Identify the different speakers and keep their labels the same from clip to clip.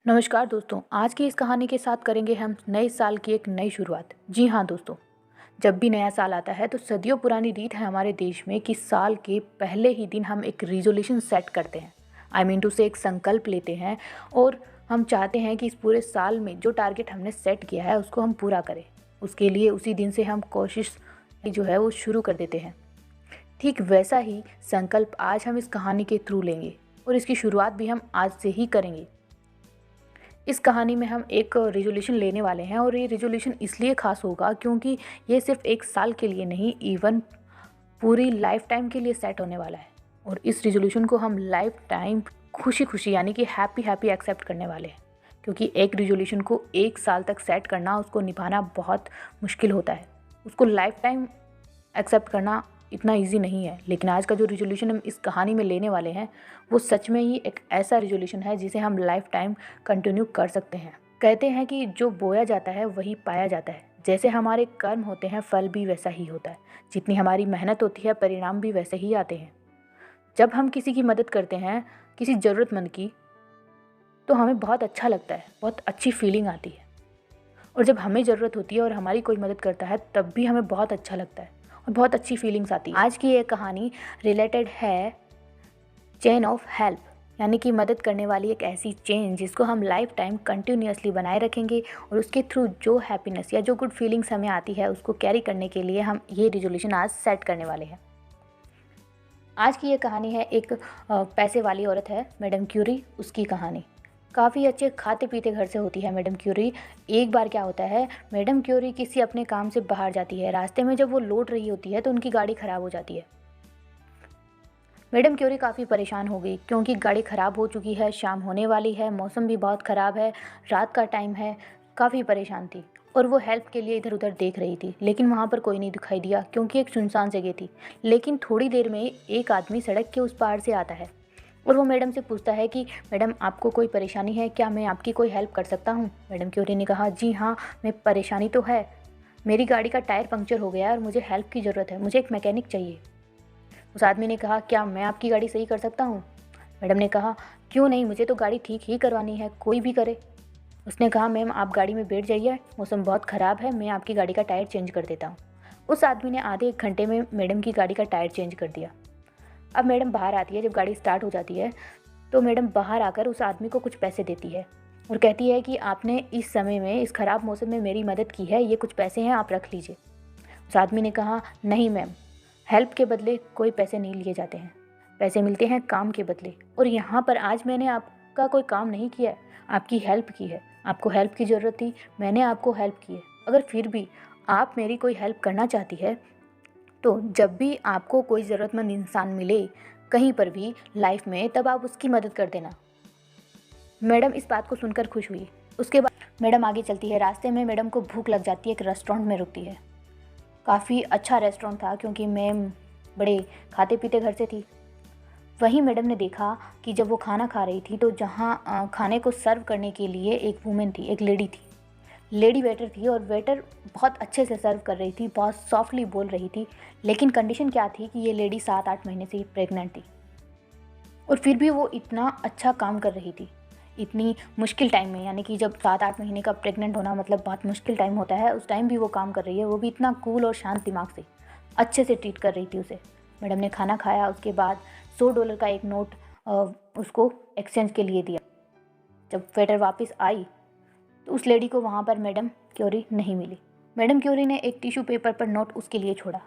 Speaker 1: नमस्कार दोस्तों, आज की इस कहानी के साथ करेंगे हम नए साल की एक नई शुरुआत। जी हाँ दोस्तों, जब भी नया साल आता है तो सदियों पुरानी रीत है हमारे देश में कि साल के पहले ही दिन हम एक रिजोल्यूशन सेट करते हैं। आई मीन टू से एक संकल्प लेते हैं और हम चाहते हैं कि इस पूरे साल में जो टारगेट हमने सेट किया है उसको हम पूरा करें। उसके लिए उसी दिन से हम कोशिश जो है वो शुरू कर देते हैं। ठीक वैसा ही संकल्प आज हम इस कहानी के थ्रू लेंगे और इसकी शुरुआत भी हम आज से ही करेंगे। इस कहानी में हम एक रिजोल्यूशन लेने वाले हैं और ये रिजोल्यूशन इसलिए ख़ास होगा क्योंकि ये सिर्फ एक साल के लिए नहीं, इवन पूरी लाइफ टाइम के लिए सेट होने वाला है। और इस रिजोल्यूशन को हम लाइफ टाइम खुशी खुशी यानी कि हैप्पी हैप्पी एक्सेप्ट करने वाले हैं, क्योंकि एक रिजोल्यूशन को एक साल तक सेट करना, उसको निभाना बहुत मुश्किल होता है। उसको लाइफ टाइम एक्सेप्ट करना इतना इजी नहीं है। लेकिन आज का जो रिजोल्यूशन हम इस कहानी में लेने वाले हैं वो सच में ही एक ऐसा रिजोल्यूशन है जिसे हम लाइफ टाइम कंटिन्यू कर सकते हैं। कहते हैं कि जो बोया जाता है वही पाया जाता है। जैसे हमारे कर्म होते हैं, फल भी वैसा ही होता है। जितनी हमारी मेहनत होती है, परिणाम भी वैसे ही आते हैं। जब हम किसी की मदद करते हैं, किसी ज़रूरतमंद की, तो हमें बहुत अच्छा लगता है, बहुत अच्छी फीलिंग आती है। और जब हमें ज़रूरत होती है और हमारी कोई मदद करता है तब भी हमें बहुत अच्छा लगता है और बहुत अच्छी फीलिंग्स आती है। आज की ये कहानी रिलेटेड है चेन ऑफ हेल्प, यानी कि मदद करने वाली एक ऐसी चेन जिसको हम लाइफ टाइम कंटिन्यूअसली बनाए रखेंगे और उसके थ्रू जो हैप्पीनेस या जो गुड फीलिंग्स हमें आती है उसको कैरी करने के लिए हम ये रिजोल्यूशन आज सेट करने वाले हैं। आज की ये कहानी है एक पैसे वाली औरत है, मैडम क्यूरी, उसकी कहानी। काफ़ी अच्छे खाते पीते घर से होती है मैडम क्यूरी। एक बार क्या होता है, मैडम क्यूरी किसी अपने काम से बाहर जाती है। रास्ते में जब वो लौट रही होती है तो उनकी गाड़ी ख़राब हो जाती है। मैडम क्यूरी काफ़ी परेशान हो गई क्योंकि गाड़ी ख़राब हो चुकी है, शाम होने वाली है, मौसम भी बहुत ख़राब है, रात का टाइम है। काफ़ी परेशान थी और वो हेल्प के लिए इधर उधर देख रही थी, लेकिन वहाँ पर कोई नहीं दिखाई दिया क्योंकि एक सुनसान जगह थी। लेकिन थोड़ी देर में एक आदमी सड़क के उस पार से आता है और वो मैडम से पूछता है कि मैडम आपको कोई परेशानी है क्या, मैं आपकी कोई हेल्प कर सकता हूँ। मैडम क्यूरी ने कहा, जी हाँ, मैं परेशानी तो है, मेरी गाड़ी का टायर पंक्चर हो गया है और मुझे हेल्प की ज़रूरत है, मुझे एक मैकेनिक चाहिए। उस आदमी ने कहा, क्या मैं आपकी गाड़ी सही कर सकता हूँ। मैडम ने कहा, क्यों नहीं, मुझे तो गाड़ी ठीक ही करवानी है, कोई भी करे। उसने कहा, मैम आप गाड़ी में बैठ जाइए, मौसम बहुत ख़राब है, मैं आपकी गाड़ी का टायर चेंज कर देता हूँ। उस आदमी ने आधे एक घंटे में मैडम की गाड़ी का टायर चेंज कर दिया। अब मैडम बाहर आती है, जब गाड़ी स्टार्ट हो जाती है तो मैडम बाहर आकर उस आदमी को कुछ पैसे देती है और कहती है कि आपने इस समय में, इस ख़राब मौसम में मेरी मदद की है, ये कुछ पैसे हैं, आप रख लीजिए। उस आदमी ने कहा, नहीं मैम, हेल्प के बदले कोई पैसे नहीं लिए जाते हैं, पैसे मिलते हैं काम के बदले। और यहाँ पर आज मैंने आपका कोई काम नहीं किया है, आपकी हेल्प की है। आपको हेल्प की ज़रूरत थी, मैंने आपको हेल्प की है। अगर फिर भी आप मेरी कोई हेल्प करना चाहती है तो जब भी आपको कोई ज़रूरतमंद इंसान मिले कहीं पर भी लाइफ में, तब आप उसकी मदद कर देना। मैडम इस बात को सुनकर खुश हुई। उसके बाद मैडम आगे चलती है। रास्ते में मैडम को भूख लग जाती है, एक रेस्टोरेंट में रुकती है। काफ़ी अच्छा रेस्टोरेंट था क्योंकि मैम बड़े खाते पीते घर से थी। वहीं मैडम ने देखा कि जब वो खाना खा रही थी तो जहाँ खाने को सर्व करने के लिए एक वूमेन थी, एक लेडी थी, लेडी वेटर थी। और वेटर बहुत अच्छे से सर्व कर रही थी, बहुत सॉफ्टली बोल रही थी। लेकिन कंडीशन क्या थी कि ये लेडी 7-8 महीने से प्रेग्नेंट थी और फिर भी वो इतना अच्छा काम कर रही थी इतनी मुश्किल टाइम में। यानी कि जब 7-8 महीने का प्रेग्नेंट होना मतलब बहुत मुश्किल टाइम होता है, उस टाइम भी वो काम कर रही है, वो भी इतना कूल और शांत दिमाग से, अच्छे से ट्रीट कर रही थी उसे। मैडम ने खाना खाया, उसके बाद $100 का एक नोट उसको एक्सचेंज के लिए दिया। जब वेटर वापस आई तो उस लेडी को वहाँ पर मैडम क्यूरी नहीं मिली। मैडम क्यूरी ने एक टिश्यू पेपर पर नोट उसके लिए छोड़ा।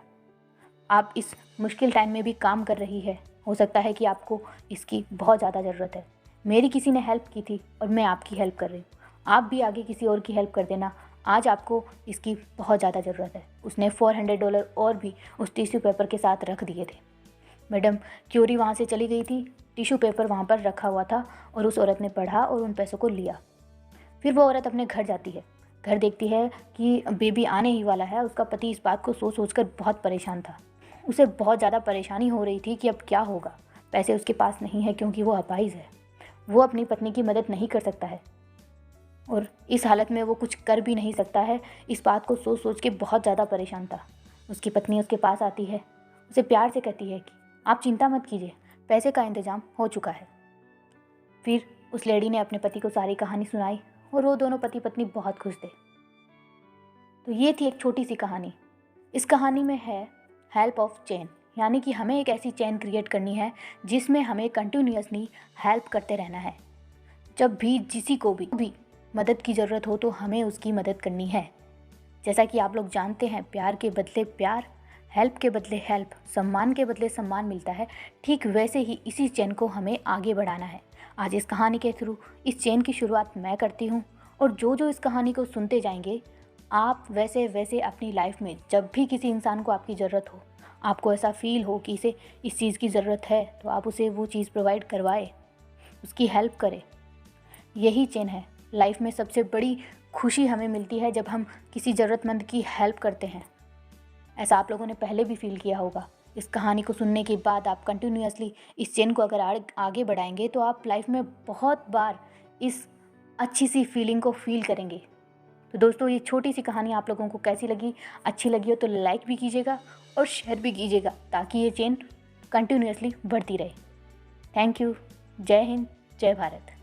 Speaker 1: आप इस मुश्किल टाइम में भी काम कर रही है, हो सकता है कि आपको इसकी बहुत ज़्यादा ज़रूरत है। मेरी किसी ने हेल्प की थी और मैं आपकी हेल्प कर रही हूँ, आप भी आगे किसी और की हेल्प कर देना, आज आपको इसकी बहुत ज़्यादा ज़रूरत है। उसने $400 और भी उस टिश्यू पेपर के साथ रख दिए थे। मैडम क्यूरी वहाँ से चली गई थी, टिश्यू पेपर वहाँ पर रखा हुआ था और उस औरत ने पढ़ा और उन पैसों को लिया। फिर वो औरत अपने घर जाती है। घर देखती है कि बेबी आने ही वाला है। उसका पति इस बात को सोच सोचकर बहुत परेशान था। उसे बहुत ज़्यादा परेशानी हो रही थी कि अब क्या होगा। पैसे उसके पास नहीं है क्योंकि वो अपाहिज है, वो अपनी पत्नी की मदद नहीं कर सकता है और इस हालत में वो कुछ कर भी नहीं सकता है। इस बात को सोच सोच के बहुत ज़्यादा परेशान था। उसकी पत्नी उसके पास आती है, उसे प्यार से कहती है कि आप चिंता मत कीजिए, पैसे का इंतज़ाम हो चुका है। फिर उस लेडी ने अपने पति को सारी कहानी सुनाई और वो दोनों पति पत्नी बहुत खुश थे। तो ये थी एक छोटी सी कहानी। इस कहानी में है हेल्प ऑफ चेन, यानी कि हमें एक ऐसी चेन क्रिएट करनी है जिसमें हमें कंटिन्यूअसली हेल्प करते रहना है। जब भी किसी को भी मदद की ज़रूरत हो तो हमें उसकी मदद करनी है। जैसा कि आप लोग जानते हैं, प्यार के बदले प्यार, हेल्प के बदले हेल्प, सम्मान के बदले सम्मान मिलता है। ठीक वैसे ही इसी चेन को हमें आगे बढ़ाना है। आज इस कहानी के थ्रू इस चेन की शुरुआत मैं करती हूँ, और जो जो इस कहानी को सुनते जाएंगे, आप वैसे वैसे अपनी लाइफ में जब भी किसी इंसान को आपकी ज़रूरत हो, आपको ऐसा फील हो कि इसे इस चीज़ की ज़रूरत है, तो आप उसे वो चीज़ प्रोवाइड करवाए, उसकी हेल्प करें। यही चेन है। लाइफ में सबसे बड़ी खुशी हमें मिलती है जब हम किसी ज़रूरतमंद की हेल्प करते हैं। ऐसा आप लोगों ने पहले भी फील किया होगा। इस कहानी को सुनने के बाद आप कंटिन्यूअसली इस चेन को अगर आगे बढ़ाएंगे तो आप लाइफ में बहुत बार इस अच्छी सी फीलिंग को फील करेंगे। तो दोस्तों, ये छोटी सी कहानी आप लोगों को कैसी लगी? अच्छी लगी हो तो लाइक भी कीजिएगा और शेयर भी कीजिएगा, ताकि ये चेन कंटिन्यूअसली बढ़ती रहे। Thank you. जय हिंद, जय भारत।